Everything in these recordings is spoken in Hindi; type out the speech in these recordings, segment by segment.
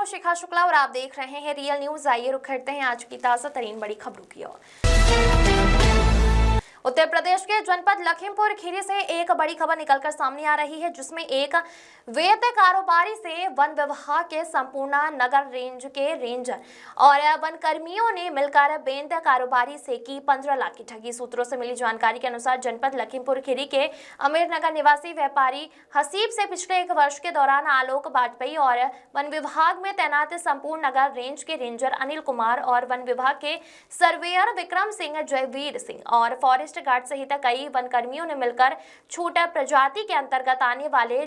हूं शिखा शुक्ला और आप देख रहे हैं रियल न्यूज। आइए रुक करते हैं आज की ताजा तरीन बड़ी खबरों की ओर। उत्तर प्रदेश के जनपद लखीमपुर खीरी से एक बड़ी खबर निकलकर सामने आ रही है, जिसमें एक वैध कारोबारी से वन विभाग के संपूर्ण नगर रेंज के रेंजर और वन कर्मियों ने मिलकर वैध कारोबारी से की 15 लाख की ठगी। सूत्रों से मिली जानकारी के अनुसार जनपद लखीमपुर खीरी के अमीर नगर निवासी व्यापारी हसीब से पिछले 1 वर्ष के दौरान आलोक वाजपेयी और वन विभाग में तैनात संपूर्ण नगर रेंज के रेंजर अनिल कुमार और वन विभाग के सर्वेयर विक्रम सिंह, जयवीर सिंह और फॉरेस्ट गार्ड सहित कई वन कर्मियों ने मिलकर छोटा प्रजाति के अंतर्गत आने वाले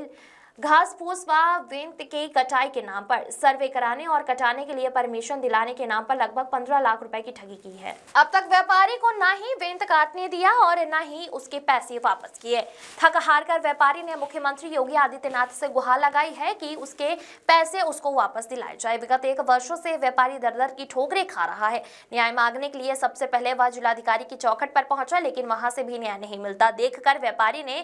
घास फूस व वेंत की कटाई के नाम पर सर्वे कराने और कटाने के लिए परमिशन दिलाने के नाम पर लगभग 15 लाख रुपए की ठगी की है। अब तक व्यापारी को न ही वेंत काटने दिया और न ही उसके पैसे वापस किए। थक हार कर व्यापारी ने मुख्यमंत्री योगी आदित्यनाथ से गुहार लगाई है कि उसके पैसे उसको वापस दिलाए जाए। विगत 1 वर्षों से व्यापारी दर की ठोकरें खा रहा है। न्याय मांगने के लिए सबसे पहले वह जिलाधिकारी की चौखट पर पहुंचा, लेकिन वहां से भी न्याय नहीं मिलता। देखकर व्यापारी ने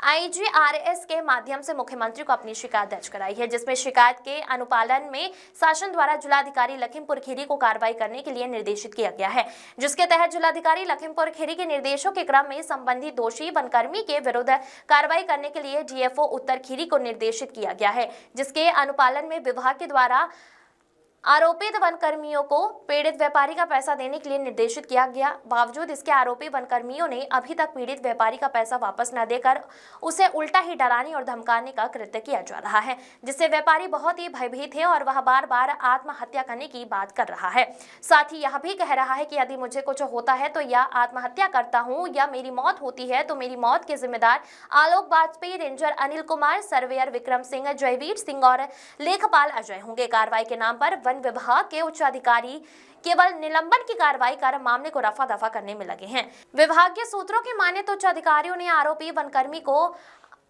IGRS के माध्यम से मुख्यमंत्री को अपनी शिकायत दर्ज कराई है, जिसमें शिकायत के अनुपालन में शासन द्वारा जिलाधिकारी लखीमपुर खीरी को कार्रवाई करने के लिए निर्देशित किया गया है, जिसके तहत जिलाधिकारी लखीमपुर खीरी के निर्देशों के क्रम में संबंधित दोषी वनकर्मी के विरुद्ध कार्रवाई करने के लिए DFO उत्तर खीरी को निर्देशित किया गया है, जिसके अनुपालन में विभाग के द्वारा आरोपित वनकर्मियों को पीड़ित व्यापारी का पैसा देने के लिए निर्देशित किया गया। बावजूद इसके आरोपी वनकर्मियों ने अभी तक पीड़ित व्यापारी का पैसा वापस न देकर उसे उल्टा ही डराने और धमकाने का कृत्य किया जा रहा है, जिससे व्यापारी बहुत ही भयभीत है और वह बार बार आत्महत्या करने की बात कर रहा है। साथ ही यह भी कह रहा है कि यदि मुझे कुछ होता है तो या आत्महत्या करता हूँ या मेरी मौत होती है तो मेरी मौत के जिम्मेदार आलोक वाजपेयी, रेंजर अनिल कुमार, सर्वेयर विक्रम सिंह, जयवीर सिंह और लेखपाल अजय होंगे। कार्रवाई के नाम पर वन विभाग के उच्च अधिकारी केवल निलंबन की कार्रवाई कर मामले को रफा दफा करने में लगे हैं। विभागीय सूत्रों की माने तो उच्च अधिकारियों ने आरोपी वनकर्मी को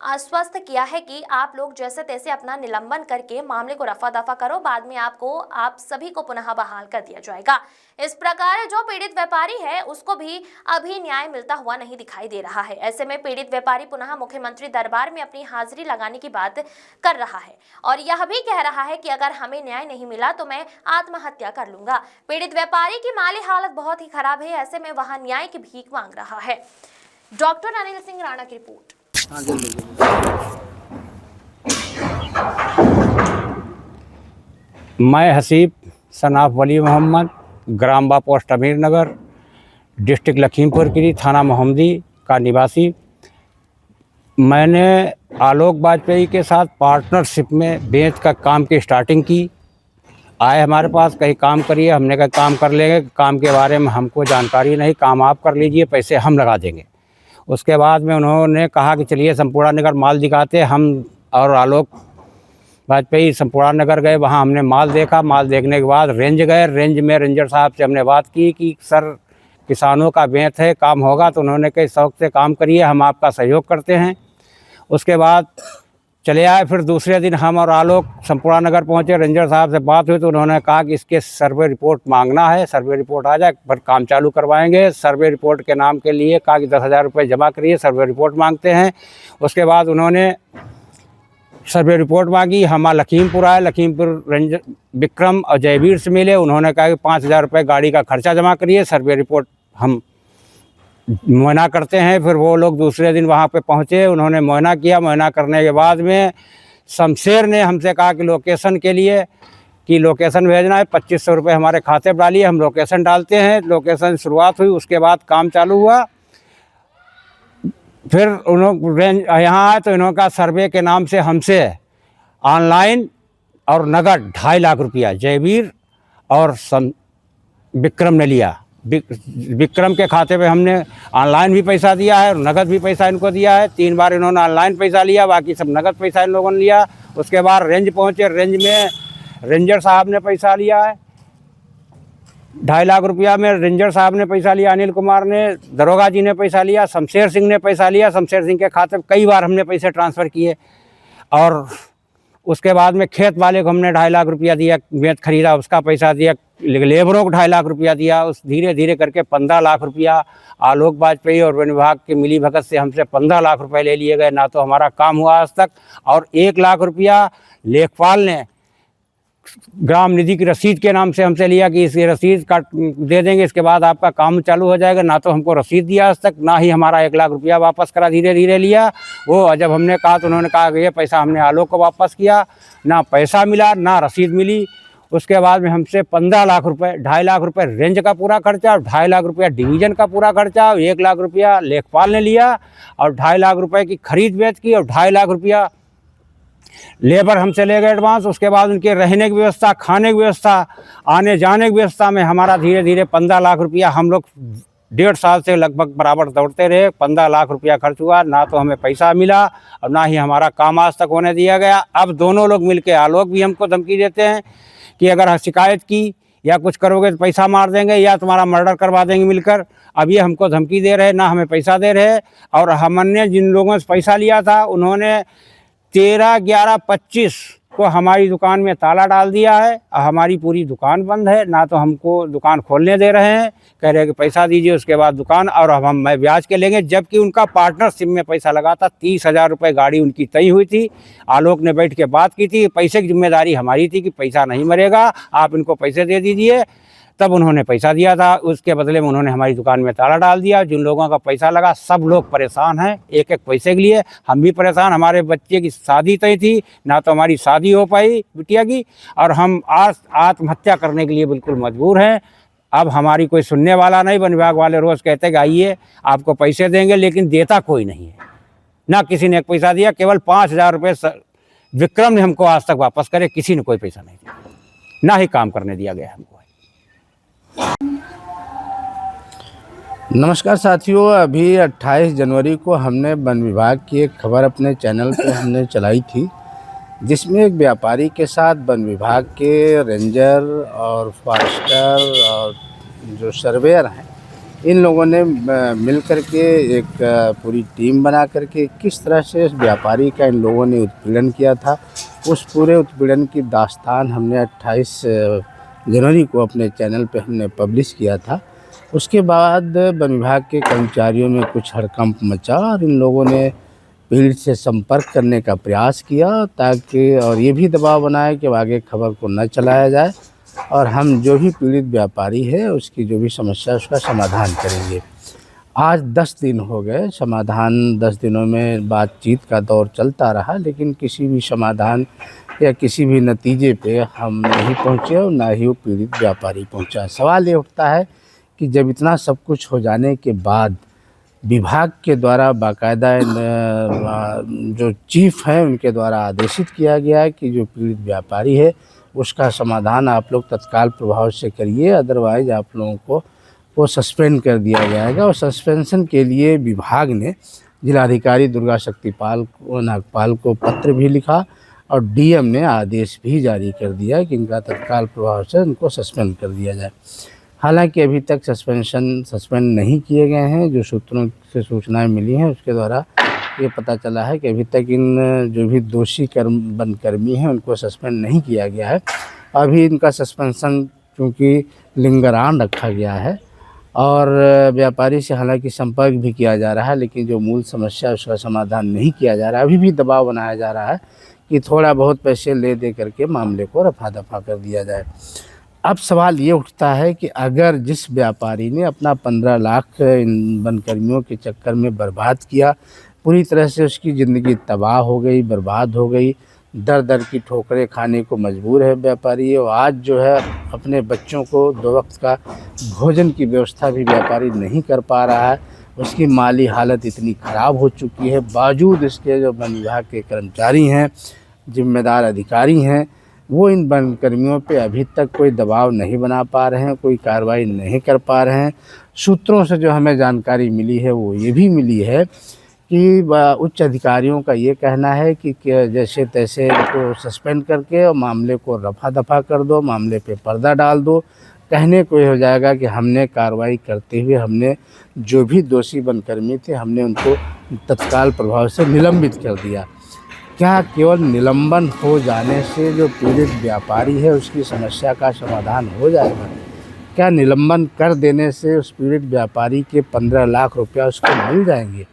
आश्वस्त किया है कि आप लोग जैसे तैसे अपना निलंबन करके मामले को रफा दफा करो, बाद में आप सभी को पुनः बहाल कर दिया जाएगा। इस प्रकार जो पीड़ित व्यापारी है उसको भी अभी न्याय मिलता हुआ नहीं दिखाई दे रहा है। ऐसे में पीड़ित व्यापारी पुनः मुख्यमंत्री दरबार में अपनी हाजिरी लगाने की बात कर रहा है और यह भी कह रहा है कि अगर हमें न्याय नहीं मिला तो मैं आत्महत्या कर लूंगा। पीड़ित व्यापारी की माली हालत बहुत ही खराब है, ऐसे में वह न्याय की भीख मांग रहा है। डॉक्टर अनिल सिंह राणा की रिपोर्ट। मैं हसीब सनाफ वली मोहम्मद, ग्राम बा पोस्ट अमीर नगर, डिस्ट्रिक्ट लखीमपुर खीरी, थाना मोहम्मदी का निवासी। मैंने आलोक वाजपेयी के साथ पार्टनरशिप में बेंच का काम की स्टार्टिंग की। आए हमारे पास, कहीं काम करिए, हमने कहा काम कर लेंगे, काम के बारे में हमको जानकारी नहीं, काम आप कर लीजिए, पैसे हम लगा देंगे। उसके बाद में उन्होंने कहा कि चलिए संपूर्ण नगर माल दिखाते। हम और आलोक वाजपेयी संपूर्ण नगर गए, वहाँ हमने माल देखा। माल देखने के बाद रेंज गए। रेंज में रेंजर साहब से हमने बात की कि सर किसानों का बेंत है, काम होगा? तो उन्होंने कहा शौक़ से काम करिए, हम आपका सहयोग करते हैं। उसके बाद चले आए। फिर दूसरे दिन हम और आलोक संपूर्ण नगर पहुँचे। रेंजर साहब से बात हुई तो उन्होंने कहा कि इसके सर्वे रिपोर्ट मांगना है, सर्वे रिपोर्ट आ जाए पर काम चालू करवाएंगे। सर्वे रिपोर्ट के नाम के लिए कहा कि 10,000 रुपये जमा करिए, सर्वे रिपोर्ट मांगते हैं। उसके बाद उन्होंने सर्वे रिपोर्ट मांगी। हम लखीमपुर आए। लखीमपुर रेंजर विक्रम और जयवीर से मिले। उन्होंने कहा कि 5,000 रुपये गाड़ी का खर्चा जमा करिए, सर्वे रिपोर्ट हम मुआयना करते हैं। फिर वो लोग दूसरे दिन वहाँ पे पहुँचे, उन्होंने मुआयना किया। मुआयना करने के बाद में शमशेर ने हमसे कहा कि लोकेशन के लिए कि लोकेशन भेजना है, 2500 रुपये हमारे खाते पर डालिए, हम लोकेशन डालते हैं। लोकेशन शुरुआत हुई, उसके बाद काम चालू हुआ। फिर उन्होंने यहाँ आए तो इन्होंने कहा सर्वे के नाम से हमसे ऑनलाइन और नगद 2.5 लाख रुपया जयवीर और विक्रम ने लिया। विक्रम के खाते पे हमने ऑनलाइन भी पैसा दिया है और नगद भी पैसा इनको दिया है। 3 बार इन्होंने ऑनलाइन पैसा लिया, बाकी सब नगद पैसा इन लोगों ने लिया। उसके बाद रेंज पहुँचे। रेंज में रेंजर साहब ने पैसा लिया है 2.5 लाख रुपया में। रेंजर साहब ने पैसा लिया, अनिल कुमार ने, दरोगा जी ने पैसा लिया, शमशेर सिंह ने पैसा लिया। शमशेर सिंह के खाते कई बार हमने पैसे ट्रांसफ़र किए। और उसके बाद में खेत वाले को हमने 2.5 लाख रुपया दिया, बेंत खरीदा, उसका पैसा दिया। लेबरों को 2.5 लाख रुपया दिया। उस धीरे धीरे करके 15 लाख रुपया आलोक वाजपेयी और वन विभाग के मिली भगत से हमसे 15 लाख रुपए ले लिए गए। ना तो हमारा काम हुआ आज तक। और 1 लाख रुपया लेखपाल ने ग्राम निधि की रसीद के नाम से हमसे लिया कि इसकी रसीद काट दे देंगे, इसके बाद आपका काम चालू हो जाएगा। ना तो हमको रसीद दिया आज तक, ना ही हमारा 1 लाख रुपया वापस करा, धीरे धीरे लिया वो। जब हमने कहा तो उन्होंने कहा कि ये पैसा हमने आलोक को वापस किया, ना पैसा मिला ना रसीद मिली। उसके बाद में हमसे 15 लाख रुपए, 2.5 लाख रुपए रेंज का पूरा खर्चा और 2.5 लाख रुपया डिवीज़न का पूरा खर्चा और 1 लाख रुपया लेखपाल ने लिया और 2.5 लाख रुपए की खरीद बेच की और 2.5 लाख रुपया लेबर हमसे ले गए एडवांस। उसके बाद उनके रहने की व्यवस्था, खाने की व्यवस्था, आने जाने की व्यवस्था में हमारा धीरे धीरे 15 लाख रुपया हम लोग 1.5 साल से लगभग बराबर दौड़ते रहे। 15 लाख रुपया खर्च हुआ, ना तो हमें पैसा मिला और ना ही हमारा काम आज तक होने दिया गया। अब दोनों लोग मिलकर, आलोक भी हमको धमकी देते हैं कि अगर शिकायत की या कुछ करोगे तो पैसा मार देंगे या तुम्हारा मर्डर करवा देंगे मिलकर। अब ये हमको धमकी दे रहे, ना हमें पैसा दे रहे। और हमने जिन लोगों से पैसा लिया था उन्होंने 13/11/25 को हमारी दुकान में ताला डाल दिया है। हमारी पूरी दुकान बंद है, ना तो हमको दुकान खोलने दे रहे हैं, कह रहे हैं कि पैसा दीजिए उसके बाद दुकान, और अब हम ब्याज के लेंगे। जबकि उनका पार्टनरशिप में पैसा लगा था, 30,000 रुपये गाड़ी उनकी तय हुई थी। आलोक ने बैठ के बात की थी, पैसे की जिम्मेदारी हमारी थी कि पैसा नहीं मरेगा, आप इनको पैसे दे दीजिए। तब उन्होंने पैसा दिया था, उसके बदले में उन्होंने हमारी दुकान में ताला डाल दिया। जिन लोगों का पैसा लगा सब लोग परेशान हैं एक एक पैसे के लिए। हम भी परेशान, हमारे बच्चे की शादी तय थी, ना तो हमारी शादी हो पाई बिटिया की, और हम आज आत्महत्या करने के लिए बिल्कुल मजबूर हैं। अब हमारी कोई सुनने वाला नहीं। वन विभाग वाले रोज़ कहते कि आइए आपको पैसे देंगे, लेकिन देता कोई नहीं है। ना किसी ने एक पैसा दिया, केवल 5,000 रुपये विक्रम ने हमको आज तक वापस करे, किसी ने कोई पैसा नहीं दिया, ना ही काम करने दिया गया हमको। नमस्कार साथियों, अभी 28 जनवरी को हमने वन विभाग की एक खबर अपने चैनल पे हमने चलाई थी, जिसमें एक व्यापारी के साथ वन विभाग के रेंजर और फॉरेस्टर और जो सर्वेयर हैं, इन लोगों ने मिल कर के एक पूरी टीम बना करके किस तरह से इस व्यापारी का इन लोगों ने उत्पीड़न किया था, उस पूरे उत्पीड़न की दास्तान हमने 28 जनवरी को अपने चैनल पे हमने पब्लिश किया था। उसके बाद वन विभाग के कर्मचारियों में कुछ हड़कंप मचा और इन लोगों ने पीड़ित से संपर्क करने का प्रयास किया, ताकि और ये भी दबाव बनाया कि आगे खबर को न चलाया जाए और हम जो भी पीड़ित व्यापारी है उसकी जो भी समस्या है उसका समाधान करेंगे। आज 10 दिन हो गए, समाधान 10 दिनों में बातचीत का दौर चलता रहा, लेकिन किसी भी समाधान या किसी भी नतीजे पे हम नहीं पहुँचे और ना ही वो पीड़ित व्यापारी पहुँचा। सवाल ये उठता है कि जब इतना सब कुछ हो जाने के बाद विभाग के द्वारा बाकायदा जो चीफ हैं उनके द्वारा आदेशित किया गया है कि जो पीड़ित व्यापारी है उसका समाधान आप लोग तत्काल प्रभाव से करिए, अदरवाइज़ आप लोगों को वो सस्पेंड कर दिया जाएगा। और सस्पेंशन के लिए विभाग ने जिलाधिकारी दुर्गा शक्तिपाल नागपाल को पत्र भी लिखा और डीएम ने आदेश भी जारी कर दिया कि इनका तत्काल प्रभाव से उनको सस्पेंड कर दिया जाए। हालांकि अभी तक सस्पेंड नहीं किए गए हैं। जो सूत्रों से सूचनाएं मिली हैं उसके द्वारा ये पता चला है कि अभी तक इन जो भी दोषी वनकर्मी हैं उनको सस्पेंड नहीं किया गया है। अभी इनका सस्पेंशन क्योंकि लिंगरान रखा गया है और व्यापारी से हालांकि संपर्क भी किया जा रहा है, लेकिन जो मूल समस्या उसका समाधान नहीं किया जा रहा है। अभी भी दबाव बनाया जा रहा है कि थोड़ा बहुत पैसे ले दे करके मामले को रफा दफा कर दिया जाए। अब सवाल ये उठता है कि अगर जिस व्यापारी ने अपना 15 लाख इन वनकर्मियों के चक्कर में बर्बाद किया, पूरी तरह से उसकी ज़िंदगी तबाह हो गई, बर्बाद हो गई, दर दर की ठोकरें खाने को मजबूर है व्यापारी, और आज जो है अपने बच्चों को 2 वक्त का भोजन की व्यवस्था भी व्यापारी नहीं कर पा रहा है। उसकी माली हालत इतनी ख़राब हो चुकी है, बावजूद इसके जो वन विभाग के कर्मचारी हैं, जिम्मेदार अधिकारी हैं, वो इन वनकर्मियों पे अभी तक कोई दबाव नहीं बना पा रहे हैं, कोई कार्रवाई नहीं कर पा रहे हैं। सूत्रों से जो हमें जानकारी मिली है वो ये भी मिली है कि उच्च अधिकारियों का ये कहना है कि जैसे तैसे इनको सस्पेंड करके और मामले को रफा दफा कर दो, मामले पे पर्दा डाल दो। कहने को ये हो जाएगा कि हमने कार्रवाई करते हुए हमने जो भी दोषी वनकर्मी थे हमने उनको तत्काल प्रभाव से निलंबित कर दिया। क्या केवल निलंबन हो जाने से जो पीड़ित व्यापारी है उसकी समस्या का समाधान हो जाएगा? क्या निलंबन कर देने से उस पीड़ित व्यापारी के 15 लाख रुपया उसको मिल जाएंगे?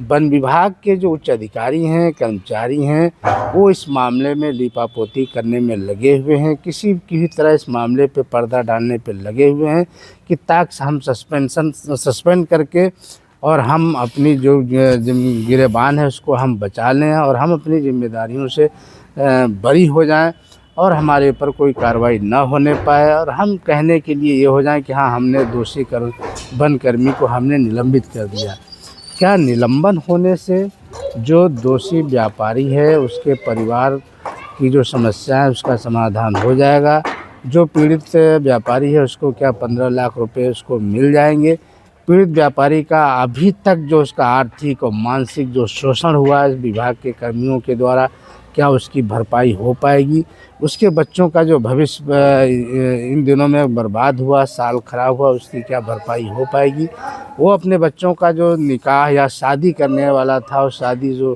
वन विभाग के जो उच्च अधिकारी हैं, कर्मचारी हैं, वो इस मामले में लीपापोती करने में लगे हुए हैं। किसी भी तरह इस मामले पे पर्दा डालने पे लगे हुए हैं कि ताकि हम सस्पेंड करके और हम अपनी जो गिरेबान है उसको हम बचा लें और हम अपनी जिम्मेदारियों से बरी हो जाएं और हमारे ऊपर कोई कार्रवाई ना होने पाए और हम कहने के लिए ये हो जाए कि हाँ, हमने दोषी वनकर्मी को हमने निलंबित कर दिया। क्या निलंबन होने से जो दोषी व्यापारी है उसके परिवार की जो समस्या है उसका समाधान हो जाएगा? जो पीड़ित व्यापारी है उसको क्या 15 लाख रुपए उसको मिल जाएंगे? पीड़ित व्यापारी का अभी तक जो उसका आर्थिक और मानसिक जो शोषण हुआ है विभाग के कर्मियों के द्वारा, क्या उसकी भरपाई हो पाएगी? उसके बच्चों का जो भविष्य इन दिनों में बर्बाद हुआ, साल खराब हुआ, उसकी क्या भरपाई हो पाएगी? वो अपने बच्चों का जो निकाह या शादी करने वाला था और शादी जो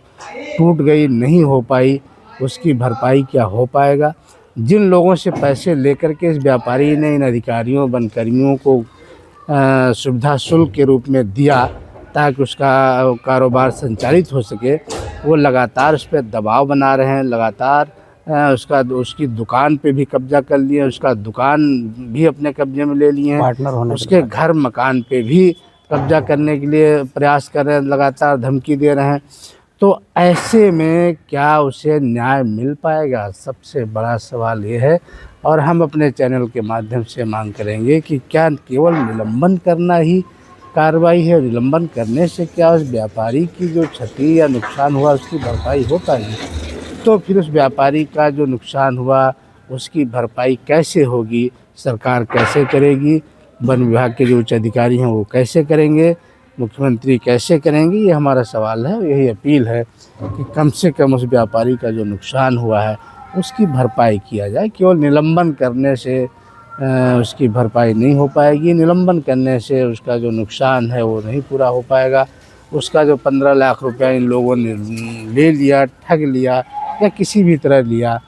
टूट गई, नहीं हो पाई, उसकी भरपाई क्या हो पाएगा? जिन लोगों से पैसे लेकर के इस व्यापारी ने इन अधिकारियों वनकर्मियों को सुविधा शुल्क के रूप में दिया ताकि उसका कारोबार संचालित हो सके, वो लगातार उस पर दबाव बना रहे हैं। लगातार उसकी दुकान पे भी कब्जा कर लिए, उसका दुकान भी अपने कब्जे में ले लिए हैं, उसके घर मकान पे भी कब्जा करने के लिए प्रयास कर रहे हैं, लगातार धमकी दे रहे हैं। तो ऐसे में क्या उसे न्याय मिल पाएगा? सबसे बड़ा सवाल ये है और हम अपने चैनल के माध्यम से मांग करेंगे कि क्या केवल निलंबन करना ही कार्रवाई है? निलंबन करने से क्या उस व्यापारी की जो क्षति या नुकसान हुआ उसकी भरपाई हो पाएगी? तो फिर उस व्यापारी का जो नुकसान हुआ उसकी भरपाई कैसे होगी? सरकार कैसे करेगी? वन विभाग के जो उच्च अधिकारी हैं वो कैसे करेंगे? मुख्यमंत्री कैसे करेंगे? ये हमारा सवाल है। यही अपील है कि कम से कम उस व्यापारी का जो नुकसान हुआ है उसकी भरपाई किया जाए। केवल निलंबन करने से उसकी भरपाई नहीं हो पाएगी। निलंबन करने से उसका जो नुकसान है वो नहीं पूरा हो पाएगा। उसका जो 15 लाख रुपया इन लोगों ने ले लिया, ठग लिया या किसी भी तरह लिया,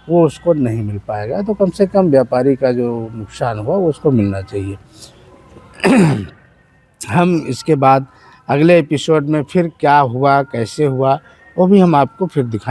वो उसको नहीं मिल पाएगा। तो कम से कम व्यापारी का जो नुकसान हुआ वो उसको मिलना चाहिए। हम इसके बाद अगले एपिसोड में फिर क्या हुआ, कैसे हुआ, वो भी हम आपको फिर दिखाएंगे।